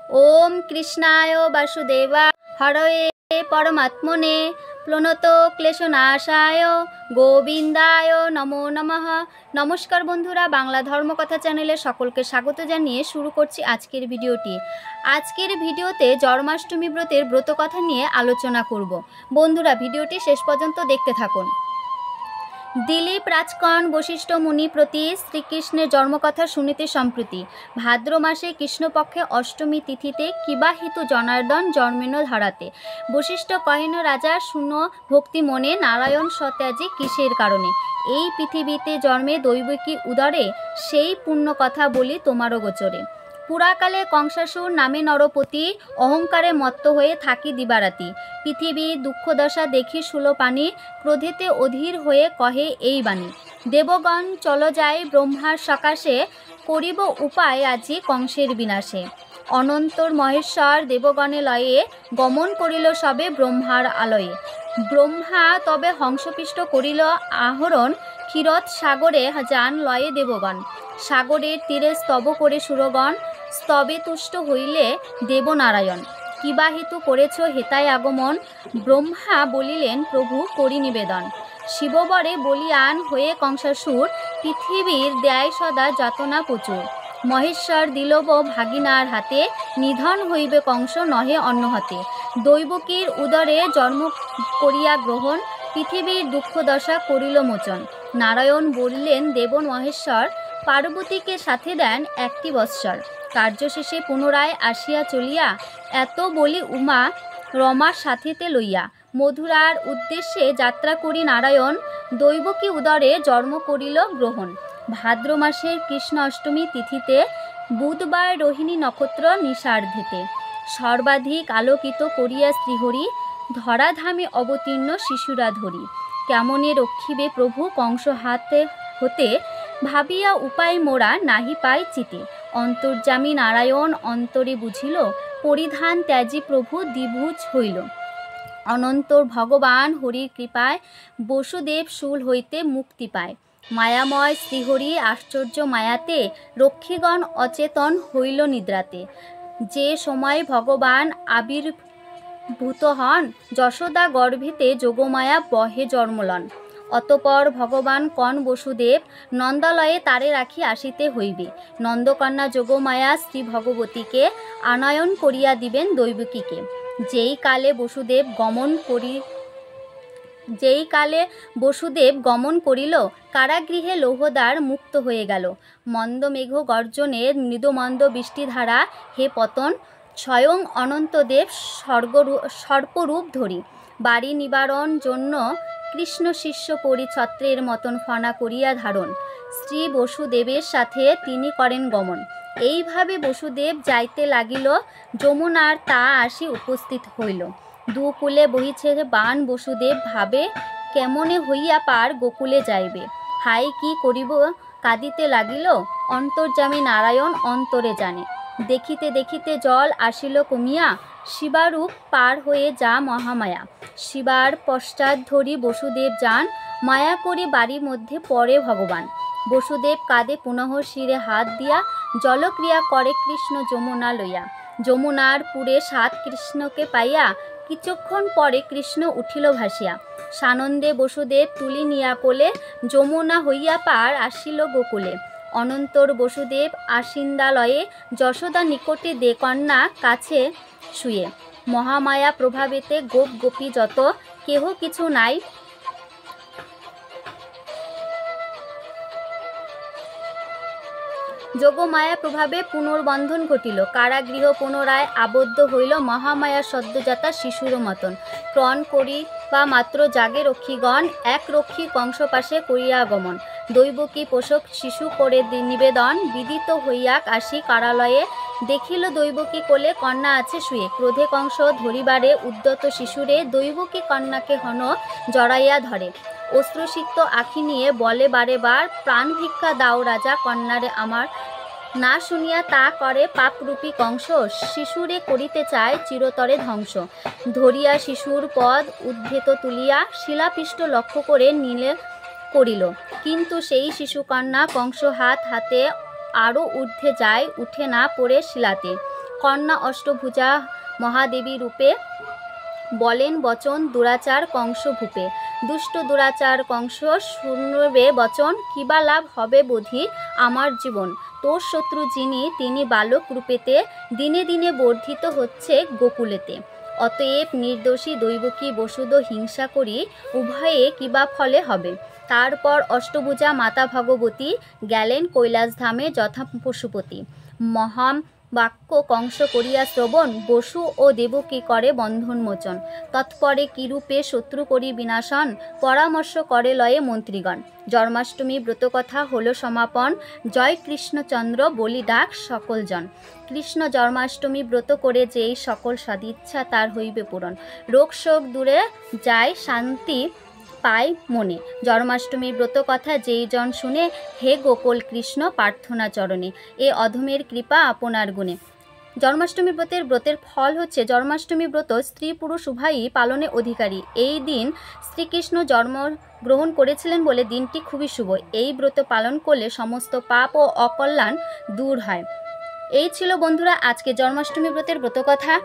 ओम कृष्णाय वासुदेवाय हरये परमात्मने प्रणतो क्लेशनाशाय गोविंदाय नमो नमः। नमस्कार बंधुरा, बांगला धर्मकथा चैनेले सकलके स्वागत जानिए शुरू करछि आजकेर भिडियोटी। आजकेर भिडियोते जन्माष्टमी व्रतेर व्रतकथा निये आलोचना करब। बंधुरा भिडियोटी शेष पर्यन्त देखते थाकुन। दिलीप राजकन वशिष्ठ मुनि प्रति श्रीकृष्णेर जन्मकथा शुनिते सम्प्रति भाद्र मासे कृष्णपक्षे अष्टमी तिथिते किबाहितु जनार्दन जन्मेन धाराते। वशिष्ठ कहेन राजा शुनो भक्ति मने नारायण सत्याजी किसेर कारणे এই পৃথিবীতে জন্মে দৈবকী উদরে সেই পুণ্য কথা বলি তোমারও গোচরে। পুরাকালে কংসাসুর নামে নরপতি অহংকারে মত্ত হয়ে থাকি দিবারাতি। পৃথিবী দুঃখদশা দেখি সুলোপানি ক্রোধেতে অধীর হয়ে কহে এই বাণী। দেবগণ চলো যায় ব্রহ্মার সকাশে করিব উপায় আজি কংসের বিনাশে। অনন্তর মহেশ্বর দেবগণে লয়ে গমন করিল সবে ব্রহ্মার আলয়ে। ব্রহ্মা তবে হংসপিষ্ট করিল আহরণ ক্ষীরত সাগরে যান লয়ে দেবগণ। সাগরের তীরে স্তব করে সুরগণ স্তবে তুষ্ট হইলে দেবনারায়ণ। কিবাহিতু করেছ হেতায় আগমন ব্রহ্মা বলিলেন প্রভু করি নিবেদন। শিববরে বলিয়ান হয়ে কংসাসুর পৃথিবীর দেয় সদা যাতনা প্রচুর। মহেশ্বর দিলব ভাগিনার হাতে নিধন হইবে কংস নহে অন্য হাতে। দৈবকীর উদরে জন্ম করিয়া গ্রহণ পৃথিবীর দুঃখদশা করিল মোচন। নারায়ণ বললেন দেব মহেশ্বর পার্বতীকে সাথে দেন একটি বৎসর। কার্য শেষে পুনরায় আসিয়া চলিয়া এত বলি উমা রমার সাথেতে লইয়া। মধুরার উদ্দেশ্যে যাত্রা করি নারায়ণ দৈবকী উদরে জন্ম করিল গ্রহণ। ভাদ্র মাসের কৃষ্ণ অষ্টমী তিথিতে বুধবার রোহিণী নক্ষত্র নিশার্ধেতে সর্বাধিক আলোকিত করিয়া শ্রীহরি ধরাধামে অবতীর্ণ শিশুরা ধরি। কেমনে রক্ষিবে প্রভু কংস হাতে হতে ভাবিয়া উপায় মোরা নাহি পাই চিতে। অন্তর্যামী নারায়ণ অন্তরে বুঝিল পরিধান ত্যাজি প্রভু দ্বিভুজ হইল। অনন্তর ভগবান হরির কৃপায় বসুদেব শূল হইতে মুক্তি পায়। মায়াময় শ্রীহরি আশ্চর্য মায়াতে রক্ষীগণ অচেতন হইল নিদ্রাতে। যে সময় ভগবান আবির্ভূত হন যশোদা গর্ভেতে যোগমায়া বহে জন্মলন। অতপর ভগবান কন বসুদেব নন্দালয়ে তারে রাখি আসিতে হইবে। নন্দকন্যা যোগমায়া শ্রী ভগবতীকে আনয়ন করিয়া দিবেন দৈবকীকে। যেই কালে বসুদেব গমন করিল কারাগৃহে লৌহদ্বার মুক্ত হয়ে গেল। মন্দমেঘ গর্জনের মৃদুমন্দ বৃষ্টিধারা হে পতন স্বয়ং অনন্তদেব সর্পরূপ ধরি। বাড়ি নিবারণ জন্য কৃষ্ণ শিষ্য পরিছত্রের মতন ফনা করিয়া ধারণ। শ্রী বসুদেবের সাথে তিনি করেন গমন। এইভাবে বসুদেব যাইতে লাগিল যমুনার তা আসি উপস্থিত হইল। দুকুলে বহিছে বাণ বসুদেব ভাবে কেমনে হইয়া পার গোকুলে যাইবে। হাই কি করিব কাঁদিতে লাগিল অন্তর্যামী নারায়ণ অন্তরে জানে। দেখিতে দেখিতে জল আসিল কমিয়া শিবারূপ পার হয়ে যা মহামায়া। শিবার পশ্চাৎ ধরি বসুদেব যান মায়া করি বাড়ির মধ্যে পড়ে ভগবান। বসুদেব কাঁদে পুনঃ শিরে হাত দিয়া জলক্রিয়া করে কৃষ্ণ যমুনা লইয়া। যমুনার পুরে সাত কৃষ্ণকে পাইয়া কিছুক্ষণ পরে কৃষ্ণ উঠিল ভাসিয়া। সানন্দে বসুদেব তুলি নিয়া কোলে যমুনা হইয়া পার আসিল গোকুলে। অনন্তর বসুদেব আসিন্দালয়ে যশোদা নিকটে দে কন্যা কাছে শুয়ে। মহামায়া প্রভাবেতে গোপ গোপী যত কেহ কিছু নাই যোগমায়া প্রভাবে পুনর্বন্ধন ঘটিল। কারাগৃহ পুনরায় আবদ্ধ হইল মহামায়া সদ্যজাতা শিশুর মতন। ক্রণ করি বা মাত্র জাগে রক্ষীগণ এক রক্ষী কংস পাশে করিয়া আগমন। দৈবকী পোষক শিশু করে নিবেদন বিদিত হইয়াক আসি কারালয়ে। দেখিল দৈবকী কোলে কন্যা আছে শুয়ে। ক্রোধে কংস ধরিবারে উদ্যত শিশুরে দৈবকী কন্যাকে হন জড়াইয়া ধরে। অশ্রুসিক্ত আখি নিয়ে বলে বারে বার প্রাণ ভিক্ষা দাও রাজা কন্যারে আমার। না শুনিয়া তা করে পাপরূপী কংস শিশুরে করিতে চায় চিরতরে ধ্বংস। ধরিয়া শিশুর পদ উদ্ধেত তুলিয়া শিলাপিষ্ট লক্ষ্য করে নীলে করিল। কিন্তু সেই শিশুকন্যা কংস হাতে আরও ঊর্ধ্বে যায় উঠে না পড়ে শিলাতে। কন্যা অষ্টভুজা মহাদেবী রূপে বলেন বচন দুরাচার কংস ভূপে। দুষ্ট দুরাচার কংস শুনবে বচন, কিবা লাভ হবে বোধি আমার জীবন। তোর শত্রু যিনি তিনি বালক রূপেতে, দিনে দিনে বর্ধিত হচ্ছে গোকুলেতে। অতএব নির্দোষী দৈবকী বসুদ হিংসা করি, উভয়ে কিবা ফলে হবে। তারপর অষ্টভুজা মাতা ভগবতী গেলেন কৈলাসধামে যথা পশুপতি। মহাম বাক্য কংস করিয়া শ্রবণ, বসু ও দেবকী করে বন্ধন মোচন। তৎপরে কিরূপে শত্রু করি বিনাশন, পরামর্শ করে লয়ে মন্ত্রীগণ। জন্মাষ্টমী ব্রতকথা হলো সমাপন, জয় কৃষ্ণচন্দ্র বলি ডাক সকল জন। কৃষ্ণ জন্মাষ্টমী ব্রত করে যেই সকল সদিচ্ছা তার হইবে পূরণ। রোগ শোক দূরে যায়, শান্তি পায় মনে। জন্মাষ্টমী ব্রত কথা যেই জন শুনে, হে গোকুল কৃষ্ণ প্রার্থনা চরণে। এ অধমের কৃপা আপনার গুণে। জন্মাষ্টমী ব্রতের ফল হচ্ছে, জন্মাষ্টমী ব্রত স্ত্রী পুরুষ উভয়ই পালনে অধিকারী। এই দিন শ্রীকৃষ্ণ জন্মগ্রহণ করেছিলেন বলে দিনটি খুবই শুভ। এই ব্রত পালন করলে সমস্ত পাপ ও অকল্যাণ দূর হয়। এই ছিল বন্ধুরা আজকে জন্মাষ্টমী ব্রতের ব্রতকথা।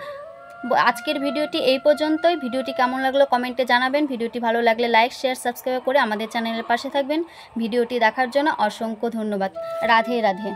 আজকের ভিডিওটি এই পর্যন্তই। ভিডিওটি কেমন লাগলো কমেন্টে জানাবেন। ভিডিওটি ভালো লাগলে লাইক শেয়ার সাবস্ক্রাইব করে আমাদের চ্যানেলের পাশে থাকবেন। ভিডিওটি দেখার জন্য অসংখ্য ধন্যবাদ। রাধে রাধে।